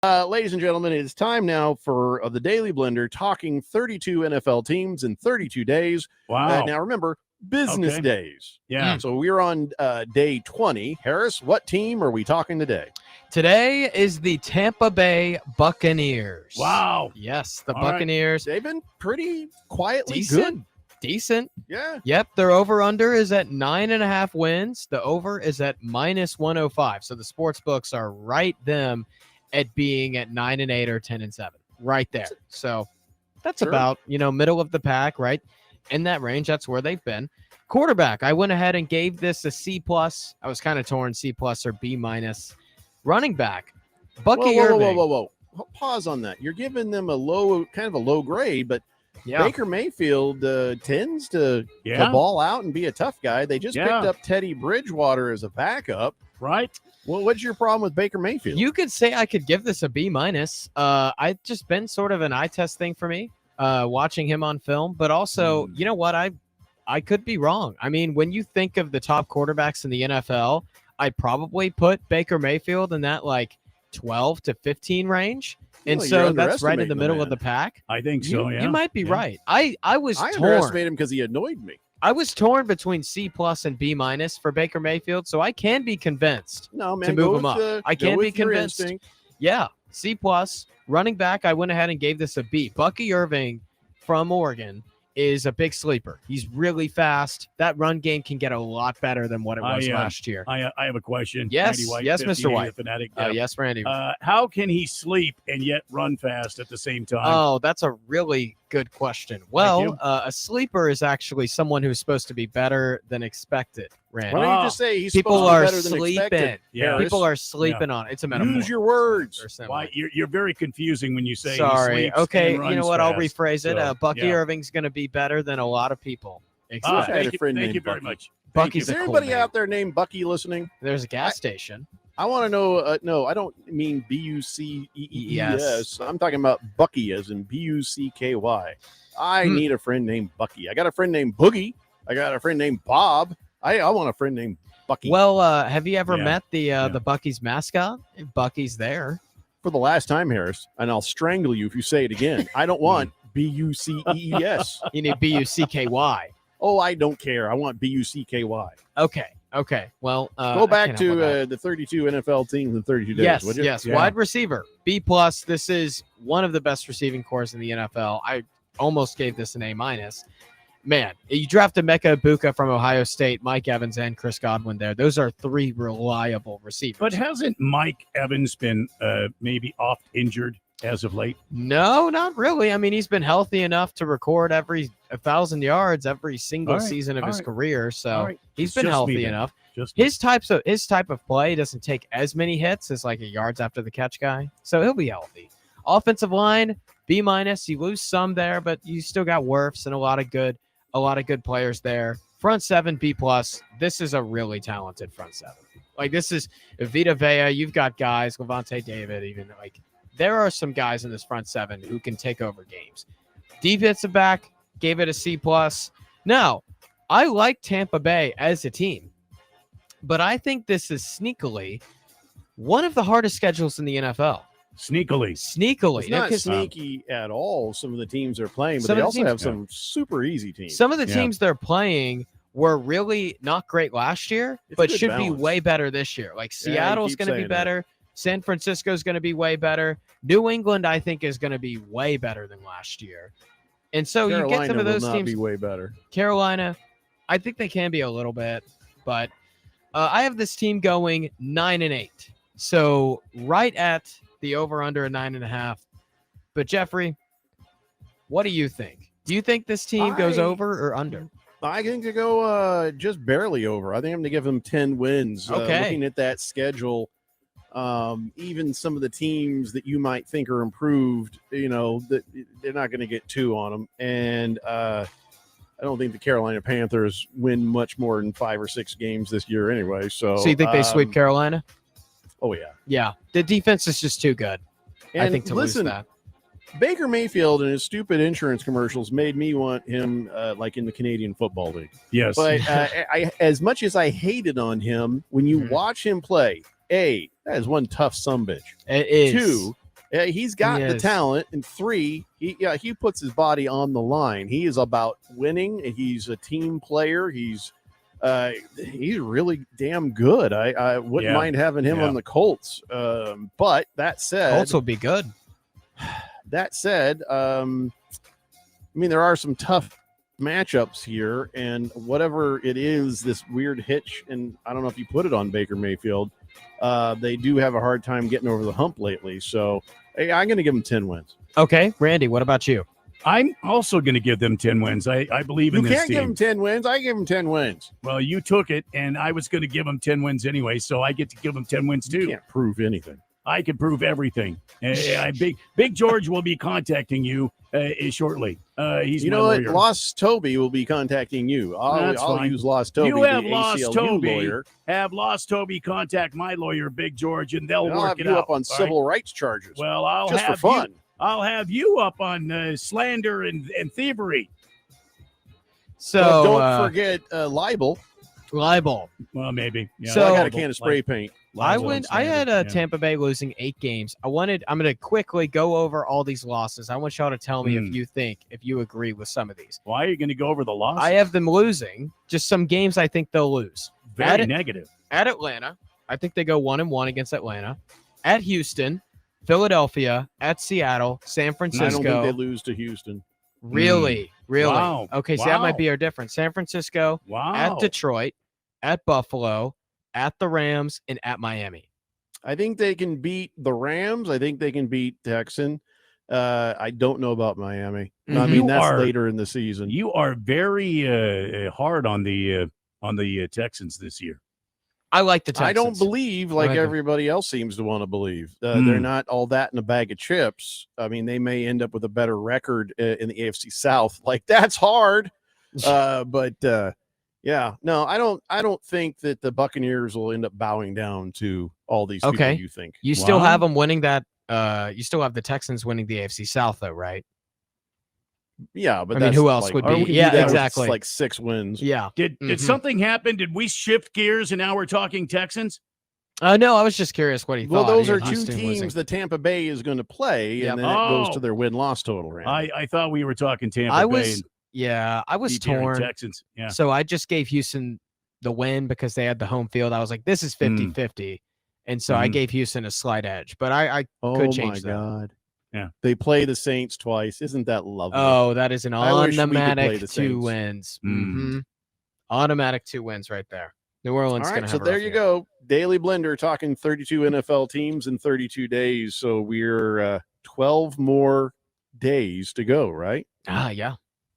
Ladies and gentlemen, it is time now for the Daily Blender talking 32 NFL teams in 32 days. Wow. Now, remember, business days. Yeah. So we're on day 20. Harris, what team are we talking today? Today is the Tampa Bay Buccaneers. Wow. Yes, the All Buccaneers. They've been pretty quietly Decent. good. Decent. Yeah. Yep, their over-under is at 9.5 wins. The over is at -105. So the sports books are right them at being at 9-8 or 10-7. Right there. So that's about, middle of the pack, right? In that range, that's where they've been. Quarterback, I went ahead and gave this a C+. I was kind of torn, C+ or B-. Running back, Bucky Irving. Whoa. Pause on that. You're giving them a low grade, but Baker Mayfield tends to ball out and be a tough guy. They just picked up Teddy Bridgewater as a backup. Right. Well, what's your problem with Baker Mayfield? You could say I could give this a B-. I've just been sort of an eye test thing for me, watching him on film. But also, you know what? I could be wrong. I mean, when you think of the top quarterbacks in the NFL, I'd probably put Baker Mayfield in that 12 to 15 range. And so that's right in the middle of the pack. I think so, You might be right. I was torn. Underestimated him because he annoyed me. I was torn between C+ and B- for Baker Mayfield, so I can be convinced to move him up. I can be convinced. Yeah, C+. Running back, I went ahead and gave this a B. Bucky Irving from Oregon is a big sleeper. He's really fast. That run game can get a lot better than what it was last year. I have a question. Yes, yes, Mr. White. Fanatic. Yes, Randy. How can he sleep and yet run fast at the same time? Oh, that's a really good question. Well, a sleeper is actually someone who's supposed to be better than expected, Randy. Why don't you just say he's People supposed to are be better than sleeping. expected? Yeah. People are sleeping on it. It's a metaphor. Use your words. Why you're very confusing when you say Sorry. he sleeps Okay, and you know runs what? I'll fast. rephrase it. So, Bucky Irving's going to be better than a lot of people. I had a friend Thank named you very Bucky. much. Bucky's Is a there cool anybody name. out there named Bucky listening? There's a gas station. I want to know. No, I don't mean Buccees. I'm talking about Bucky as in Bucky. I need a friend named Bucky. I got a friend named Boogie. I got a friend named Bob. I want a friend named Bucky. Well, have you ever met the Bucky's mascot? Bucky's there. For the last time, Harris, and I'll strangle you if you say it again. I don't want Buccees. You need Bucky. Oh, I don't care. I want Bucky. Okay. Well, Go back to the 32 NFL teams in 32 days. Would you? Yes. Yeah. Wide receiver, B+. This is one of the best receiving cores in the NFL. I almost gave this an A-. Man, you drafted Mecca Ibuka from Ohio State, Mike Evans, and Chris Godwin there. Those are three reliable receivers. But hasn't Mike Evans been maybe oft injured as of late? No, not really. I mean, he's been healthy enough to record every 1,000 yards every single season of his career. So he's been healthy enough. His type of play doesn't take as many hits as like a yards after the catch guy. So he'll be healthy. Offensive line, B-. You lose some there, but you still got Wirfs and a lot of good players there. Front seven, B+. This is a really talented front seven. Like this is Vita Vea. You've got guys, Levante David, even there are some guys in this front seven who can take over games. Defensive back, gave it a C+. Now, I like Tampa Bay as a team, but I think this is sneakily one of the hardest schedules in the NFL. Sneakily. It's not sneaky at all. Some of the teams are playing, but they also have some super easy teams. Some of the teams they're playing were really not great last year, but should be way better this year. Like Seattle's going to be better. San Francisco's going to be way better. New England, I think, is going to be way better than last year. And so Carolina you get some of those will not teams. Be way better. Carolina, I think they can be a little bit, but I have this team going 9-8. So right at the over/under of 9.5. But Jeffrey, what do you think? Do you think this team goes over or under? I think to go just barely over. I think I'm going to give them 10 wins. Okay. Looking at that schedule, even some of the teams that you might think are improved, that they're not going to get 2 on them. And I don't think the Carolina Panthers win much more than 5 or 6 games this year anyway. So you think they sweep Carolina? Oh, yeah. Yeah. The defense is just too good. And I think to lose that. Baker Mayfield and his stupid insurance commercials made me want him like in the Canadian Football League. Yes. But I as much as I hated on him, when you watch him play, that is one tough sumbitch. It is. 2, Yeah, he's got the talent. And 3, he puts his body on the line. He is about winning. He's a team player. He's really damn good. I wouldn't mind having him on the Colts. But that said, Colts will be good. That said, I mean, there are some tough matchups here, and whatever it is, this weird hitch, and I don't know if you put it on Baker Mayfield, they do have a hard time getting over the hump lately. So hey, I'm going to give them 10 wins. Okay, Randy, what about you? I'm also going to give them 10 wins. I believe in this team. You can't give them 10 wins. I give them 10 wins. Well, you took it, and I was going to give them 10 wins anyway, so I get to give them 10 wins too. You can't prove anything. I can prove everything. Big George will be contacting you shortly. He's you know what? Lost Toby will be contacting you. I'll use Lost Toby. You have the Lost ACLU Toby. Lawyer. Have Lost Toby contact my lawyer, Big George, and they'll I'll work have it you out up on civil rights charges. Well, I'll just have for fun. I'll have you up on slander and thievery. So don't forget libel. Libel. Well, maybe. Yeah, So I got a can of spray paint. I had Tampa Bay losing 8 games. I'm going to quickly go over all these losses. I want y'all to tell me if you agree with some of these. Why are you going to go over the losses? I have them losing. Just some games I think they'll lose. Very negative. At Atlanta, I think they go 1-1 against Atlanta. At Houston, Philadelphia, at Seattle, San Francisco. I don't think they lose to Houston. Really? Wow. Okay, so that might be our difference. San Francisco, at Detroit, at Buffalo, at the Rams, and at Miami. I think they can beat the Rams. I think they can beat Texan. I don't know about Miami. I mean, that's later in the season. You are very hard on the Texans this year. I like the Texans. I don't believe like everybody else seems to want to believe. They're not all that in a bag of chips. I mean, they may end up with a better record in the AFC South. Like, that's hard. Yeah, no, I don't think that the Buccaneers will end up bowing down to all these people you think. You still have them winning that. You still have the Texans winning the AFC South, though, right? Yeah, but I mean, who else would be? Yeah, exactly. Like 6 wins. Yeah. Did something happen? Did we shift gears and now we're talking Texans? No, I was just curious what he thought. Well, those are 2 teams that Tampa Bay is going to play, and then it goes to their win-loss total. Randy. I thought we were talking Tampa Bay. I was torn. Texans. Yeah. So I just gave Houston the win because they had the home field. I was like, this is 50-50. And so I gave Houston a slight edge, but I could change that. Oh, my God. Yeah. They play the Saints twice. Isn't that lovely? Oh, that is an automatic 2 wins. Automatic 2 wins right there. New Orleans is going to have so there you go. Daily Blender talking 32 NFL teams in 32 days. So we're 12 more days to go, right? Yeah.